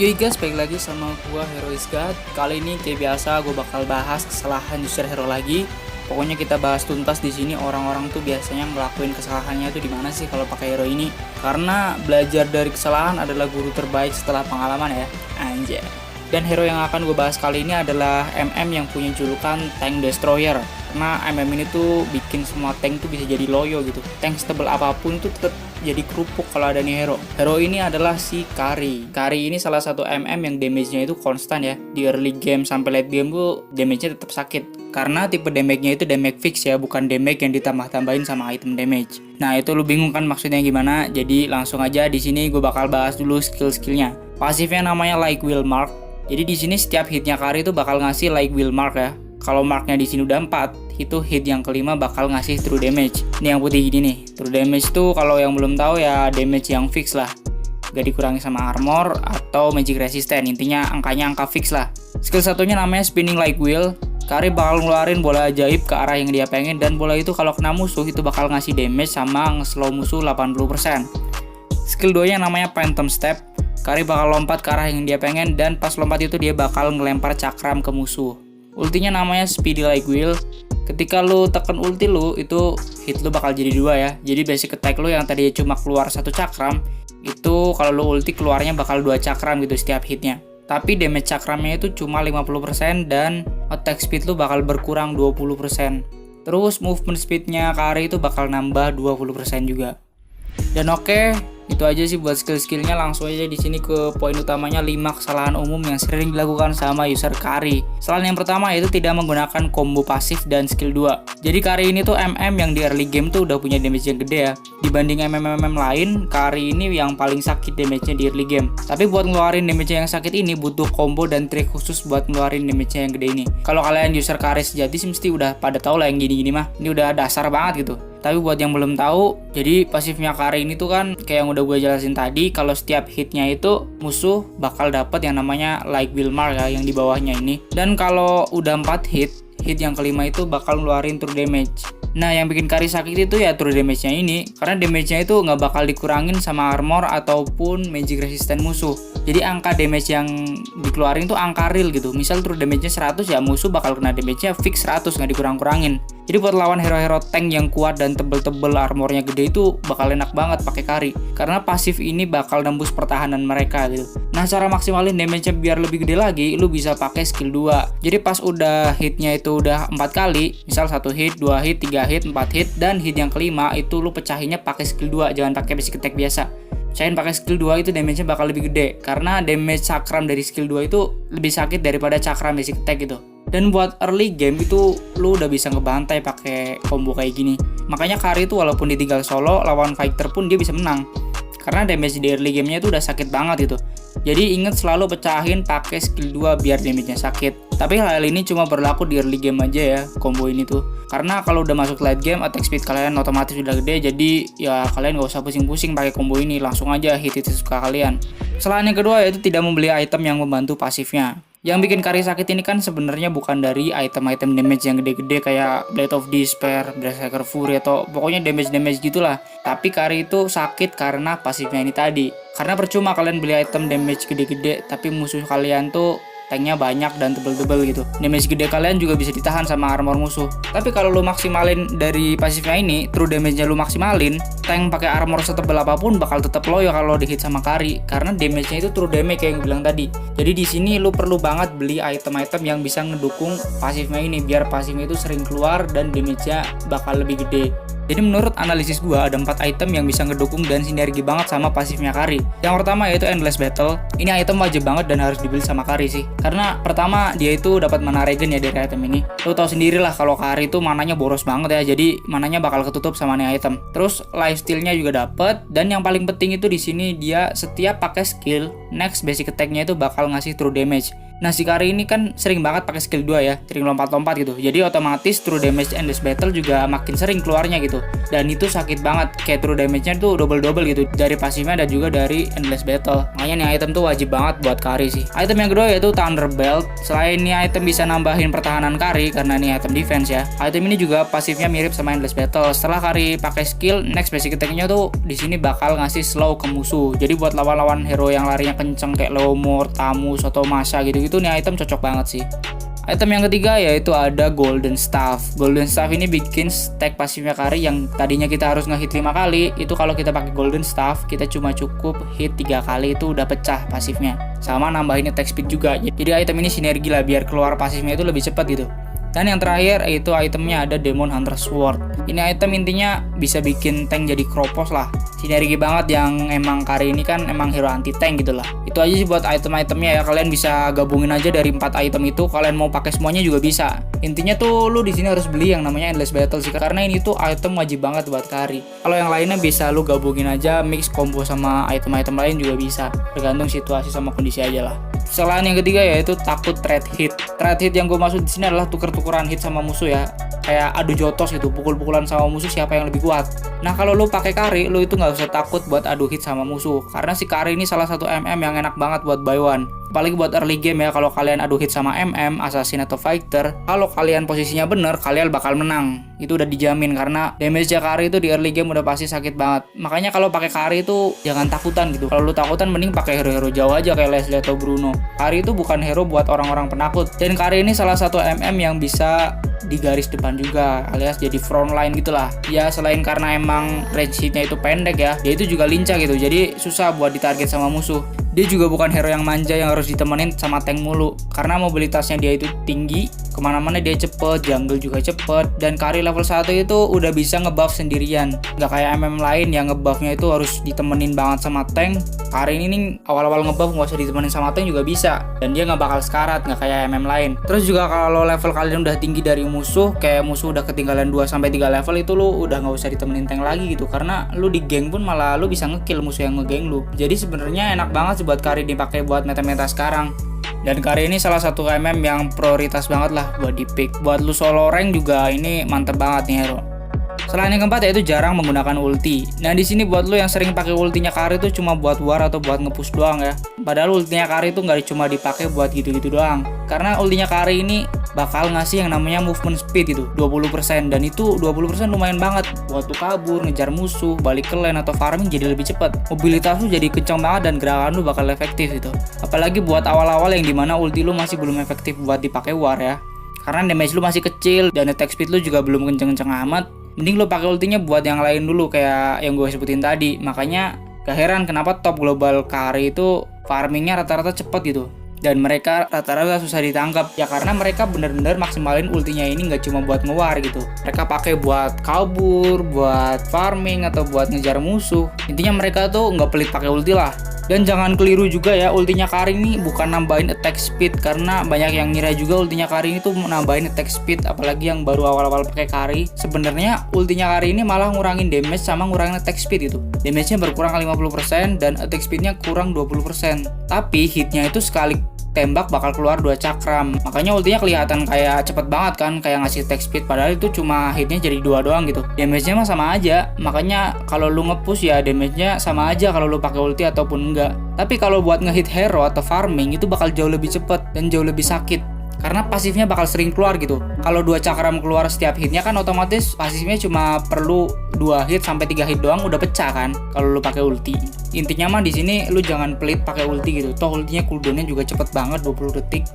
Yoi guys, balik lagi sama gua Heroic God. Kali ini kayak biasa gue bakal bahas kesalahan user hero lagi. Pokoknya kita bahas tuntas di sini orang-orang tuh biasanya ngelakuin kesalahannya itu di mana sih kalau pakai hero ini. Karena belajar dari kesalahan adalah guru terbaik setelah pengalaman ya. Anjay. Dan hero yang akan gue bahas kali ini adalah MM yang punya julukan Tank Destroyer. Karena MM ini tuh bikin semua tank tuh bisa jadi loyo gitu. Tank setebal apapun tuh tetap jadi kerupuk kalau ada nih hero. Hero ini adalah si Kari. Kari ini salah satu MM yang damage-nya itu konstan ya. Di early game sampai late game tuh damage-nya tetap sakit. Karena tipe damage-nya itu damage fix ya, bukan damage yang ditambah-tambahin sama item damage. Nah, itu lu bingung kan maksudnya gimana? Jadi langsung aja di sini gue bakal bahas dulu skill-skillnya. Pasifnya namanya Like Will Mark. Jadi di sini setiap hitnya Kari itu bakal ngasih Like Will Mark ya. Kalau marknya di sini udah 4, itu hit yang kelima bakal ngasih true damage. Ini yang putih gini nih. True damage tuh kalau yang belum tahu ya damage yang fix lah. Gak dikurangi sama armor atau magic resistant. Intinya angkanya angka fix lah. Skill satunya namanya Spinning Like Wheel. Kari bakal ngeluarin bola ajaib ke arah yang dia pengen, dan bola itu kalau kena musuh itu bakal ngasih damage sama nge-slow musuh 80%. Skill 2 nya namanya Phantom Step. Kari bakal lompat ke arah yang dia pengen, dan pas lompat itu dia bakal ngelempar cakram ke musuh. Ultinya namanya Speedy Like Wheel. Ketika lu tekan ulti lu, itu hit lu bakal jadi 2 ya. Jadi basic attack lu yang tadi cuma keluar 1 cakram, itu kalau lu ulti keluarnya bakal 2 cakram gitu setiap hitnya. Tapi damage cakramnya itu cuma 50% dan attack speed lu bakal berkurang 20%. Terus movement speednya Kari itu bakal nambah 20% juga. Dan oke, itu aja sih buat skill-skillnya. Langsung aja di sini ke poin utamanya, 5 kesalahan umum yang sering dilakukan sama user Kari. Kesalahan yang pertama yaitu tidak menggunakan combo pasif dan skill 2. Jadi Kari ini tuh MM yang di early game tuh udah punya damage yang gede ya. Dibanding MM lain, Kari ini yang paling sakit damage-nya di early game. Tapi buat ngeluarin damage yang sakit ini butuh combo dan trik khusus buat ngeluarin damage yang gede ini. Kalau kalian user Kari sejati sih mesti udah pada tahu lah yang gini-gini mah. Ini udah dasar banget gitu. Tapi buat yang belum tahu, jadi pasifnya Kari ini tuh kan kayak yang udah gue jelasin tadi, kalau setiap hitnya itu musuh bakal dapat yang namanya Like Will Mark ya, yang di bawahnya ini. Dan kalau udah 4 hit yang kelima itu bakal ngeluarin true damage. Nah, yang bikin Kari sakit itu ya true damage-nya ini, karena damage-nya itu nggak bakal dikurangin sama armor ataupun magic resistant musuh. Jadi angka damage yang dikeluarin tuh angka real gitu. Misal true damage-nya 100 ya, musuh bakal kena damage-nya fix 100, nggak dikurang-kurangin. Jadi buat lawan hero-hero tank yang kuat dan tebel-tebel armornya gede itu bakal enak banget pakai Kari, karena pasif ini bakal nembus pertahanan mereka gitu. Nah, cara maksimalin damage-nya biar lebih gede lagi, lu bisa pakai skill 2. Jadi pas udah hitnya itu udah 4 kali, misal 1 hit, 2 hit, 3 hit, 4 hit, dan hit yang kelima itu lu pecahinnya pakai skill 2, jangan pakai basic attack biasa. Pecahin pakai skill 2 itu damage-nya bakal lebih gede, karena damage cakram dari skill 2 itu lebih sakit daripada cakram basic attack gitu. Dan buat early game itu lu udah bisa ngebantai pakai combo kayak gini. Makanya Kari itu walaupun ditinggal solo lawan fighter pun dia bisa menang. Karena damage di early game-nya itu udah sakit banget gitu. Jadi inget selalu pecahin pakai skill 2 biar damage-nya sakit. Tapi hal ini cuma berlaku di early game aja ya, combo ini tuh. Karena kalau udah masuk late game, attack speed kalian otomatis udah gede, jadi ya kalian gak usah pusing-pusing pakai combo ini, langsung aja hit suka kalian. Kesalahan yang kedua yaitu tidak membeli item yang membantu pasifnya. Yang bikin Kari sakit ini kan sebenarnya bukan dari item-item damage yang gede-gede kayak Blade of Despair, Berserker Fury, atau pokoknya damage-damage gitulah. Tapi Kari itu sakit karena pasifnya ini tadi. Karena percuma kalian beli item damage gede-gede tapi musuh kalian tuh tanknya banyak dan tebel-tebel gitu. Damage gede kalian juga bisa ditahan sama armor musuh. Tapi kalau lu maksimalin dari pasifnya ini, true damage-nya lu maksimalin, tank pakai armor setebel apapun bakal tetap loyo kalau di hit sama Kari, karena damage-nya itu true damage kayak yang bilang tadi. Jadi di sini lu perlu banget beli item-item yang bisa ngedukung pasifnya ini biar pasifnya itu sering keluar dan damage-nya bakal lebih gede. Jadi menurut analisis gua ada 4 item yang bisa ngedukung dan sinergi banget sama pasifnya Kari. Yang pertama yaitu Endless Battle. Ini item wajib banget dan harus dibeli sama Kari sih. Karena pertama dia itu dapat mana regen ya dari item ini. Lu tahu sendiri lah kalau Kari itu mananya boros banget ya. Jadi mananya bakal ketutup sama nih item. Terus lifesteal-nya juga dapat, dan yang paling penting itu di sini dia setiap pakai skill, next basic attack-nya itu bakal ngasih true damage. Nah si Kari ini kan sering banget pakai skill 2 ya, sering lompat-lompat gitu. Jadi otomatis true damage endless battle juga makin sering keluarnya gitu. Dan itu sakit banget, kayak true damage-nya tuh double-double gitu dari pasifnya dan juga dari endless battle. Makanya nih item tuh wajib banget buat Kari sih. Item yang kedua yaitu Thunder Belt. Selain nih item bisa nambahin pertahanan Kari karena nih item defense ya. Item ini juga pasifnya mirip sama endless battle. Setelah Kari pakai skill, next basic attack-nya tuh di sini bakal ngasih slow ke musuh. Jadi buat lawan-lawan hero yang larinya kenceng kayak Leomord, Tamus atau Masha gitu-gitu nih item cocok banget sih. Item yang ketiga yaitu ada Golden Staff. Golden Staff ini bikin stack pasifnya Kari yang tadinya kita harus ngehit 5 kali. Itu kalau kita pakai Golden Staff, kita cuma cukup hit 3 kali itu udah pecah pasifnya. Sama nambahin attack speed juga. Jadi item ini sinergi lah biar keluar pasifnya itu lebih cepat gitu. Dan yang terakhir yaitu itemnya ada Demon Hunter Sword. Ini item intinya bisa bikin tank jadi kropos lah. Sinergi banget yang emang Kari ini kan emang hero anti tank gitu lah. Itu aja sih buat item-itemnya ya. Kalian bisa gabungin aja dari 4 item itu. Kalian mau pakai semuanya juga bisa. Intinya tuh lu di sini harus beli yang namanya Endless Battle sih, karena ini tuh item wajib banget buat Kari. Kalau yang lainnya bisa lu gabungin aja, mix combo sama item-item lain juga bisa. Tergantung situasi sama kondisi aja lah. Selain yang ketiga yaitu takut trade hit. Trade hit yang gue maksud di sini adalah tuker-tukeran hit sama musuh ya. Kayak adu jotos gitu, pukul-pukulan sama musuh siapa yang lebih kuat. Nah kalau lu pakai Kari, lu itu nggak usah takut buat adu hit sama musuh, karena si Kari ini salah satu MM yang enak banget buat buy one. Apalagi buat early game ya, kalau kalian adu hit sama MM, assassin atau fighter, kalau kalian posisinya bener, kalian bakal menang. Itu udah dijamin karena damage Kari itu di early game udah pasti sakit banget. Makanya kalau pakai Kari itu jangan takutan gitu. Kalau lu takutan mending pakai hero-hero jauh aja kayak Leslie atau Bruno. Kari itu bukan hero buat orang-orang penakut. Dan Kari ini salah satu MM yang bisa di garis depan juga, alias jadi front line gitulah. Ya selain karena emang range-nya itu pendek ya, dia itu juga lincah gitu. Jadi susah buat ditarget sama musuh. Dia juga bukan hero yang manja yang harus ditemenin sama tank mulu, karena mobilitasnya dia itu tinggi, kemana-mana dia cepet, jungle juga cepet, dan Kari level 1 itu udah bisa ngebuff sendirian. Gak kayak MM lain yang ngebuffnya itu harus ditemenin banget sama tank. Kari ini nih awal-awal ngebuff gak usah ditemenin sama tank juga bisa, dan dia gak bakal sekarat, gak kayak MM lain. Terus juga kalau level kalian udah tinggi dari musuh, kayak musuh udah ketinggalan 2-3 level, itu lu udah gak usah ditemenin tank lagi gitu, karena lu di geng pun malah lu bisa ngekill musuh yang ngegeng lu. Jadi sebenarnya enak banget buat Kari dipakai buat meta-meta sekarang. Dan Kari ini salah satu MM yang prioritas banget lah buat di pick. Buat lu solo rank juga ini mantep banget nih hero. Selain yang keempat yaitu jarang menggunakan ulti. Nah di sini buat lu yang sering pakai ultinya Kari itu cuma buat war atau buat nge-push doang ya. Padahal ultinya Kari itu nggak cuma dipakai buat gitu-gitu doang. Karena ultinya Kari ini bakal ngasih yang namanya movement speed itu 20%, dan itu 20% lumayan banget buat lu kabur, ngejar musuh, balik ke lane atau farming jadi lebih cepat. Mobilitas lu jadi kencang banget dan gerakan lu bakal efektif itu. Apalagi buat awal-awal yang dimana ulti lu masih belum efektif buat dipakai war ya. Karena damage lu masih kecil dan attack speed lu juga belum kenceng-kenceng amat. Mending lo pakai ultinya buat yang lain dulu kayak yang gue sebutin tadi. Makanya gak heran kenapa top global Kari itu farmingnya rata-rata cepet gitu. Dan mereka rata-rata susah ditangkap ya, karena mereka bener-bener maksimalin ultinya ini nggak cuma buat ngewar gitu. Mereka pakai buat kabur, buat farming atau buat ngejar musuh. Intinya mereka tuh nggak pelit pakai ulti lah. Dan jangan keliru juga ya, ultinya Kari ini bukan nambahin attack speed, karena banyak yang ngira juga ultinya Kari ini tuh nambahin attack speed, apalagi yang baru awal-awal pakai Kari. Sebenarnya ultinya Kari ini malah ngurangin damage sama ngurangin attack speed itu. Damage-nya berkurang 50% dan attack speed-nya kurang 20%. Tapi hitnya itu sekali tembak bakal keluar 2 cakram. Makanya ultinya kelihatan kayak cepet banget kan, kayak ngasih attack speed, padahal itu cuma hitnya jadi 2 doang gitu. Damage-nya mah sama aja. Makanya kalau lu nge-push ya damage-nya sama aja kalau lu pakai ulti ataupun enggak. Tapi kalau buat nge-hit hero atau farming itu bakal jauh lebih cepet dan jauh lebih sakit. Karena pasifnya bakal sering keluar gitu. Kalau 2 cakram keluar setiap hitnya kan otomatis pasifnya cuma perlu 2 hit sampai 3 hit doang udah pecah kan kalau lu pakai ulti. Intinya mah di sini lu jangan pelit pakai ulti gitu. Toh ultinya cooldownnya juga cepet banget 20 detik.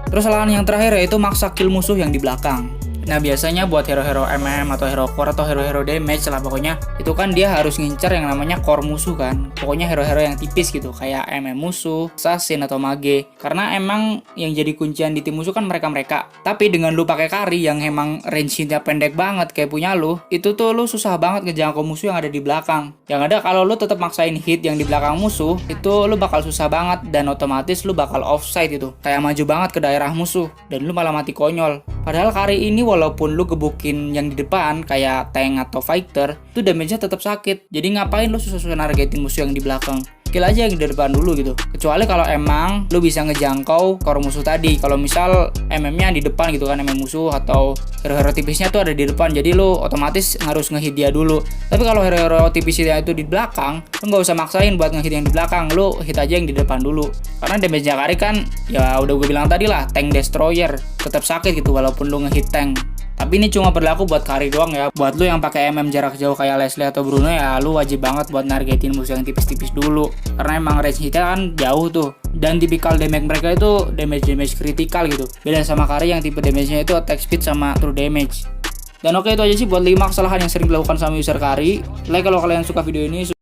Terus lawan yang terakhir yaitu maksa kill musuh yang di belakang. Nah biasanya buat hero-hero MM atau hero core atau hero-hero damage lah pokoknya, itu kan dia harus ngincer yang namanya core musuh kan. Pokoknya hero-hero yang tipis gitu, kayak MM musuh, assassin atau mage. Karena emang yang jadi kuncian di tim musuh kan mereka-mereka. Tapi dengan lu pakai Kari yang emang range-nya pendek banget kayak punya lu, itu tuh lu susah banget ngejangkau musuh yang ada di belakang. Yang ada kalau lu tetap maksain hit yang di belakang musuh, itu lu bakal susah banget dan otomatis lu bakal offside itu. Kayak maju banget ke daerah musuh dan lu malah mati konyol. Padahal Kari ini walaupun lu gebukin yang di depan kayak tank atau fighter, itu damage-nya tetap sakit. Jadi ngapain lu susah-susah nargetin musuh yang di belakang? skill aja yang di depan dulu gitu. Kecuali kalau emang lu bisa ngejangkau core musuh tadi. Kalau misal MM-nya di depan gitu kan, MM musuh atau hero-hero tipisnya tuh ada di depan, jadi lu otomatis harus ngehit dia dulu. Tapi kalau hero-hero tipisnya itu di belakang, lu nggak usah maksain buat ngehit yang di belakang, lu hit aja yang di depan dulu. Karena damage Akari kan ya udah gue bilang tadi lah, tank destroyer, tetap sakit gitu walaupun lu ngehit tank. Tapi ini cuma berlaku buat carry doang ya. Buat lu yang pakai MM jarak jauh kayak Leslie atau Bruno ya lu wajib banget buat nargetin musuh yang tipis-tipis dulu. Karena emang range hitnya kan jauh tuh. Dan tipikal damage mereka itu damage kritikal gitu. Beda sama carry yang tipe damage-nya itu attack speed sama true damage. Dan oke, itu aja sih buat 5 kesalahan yang sering dilakukan sama user carry. Like kalau kalian suka video ini.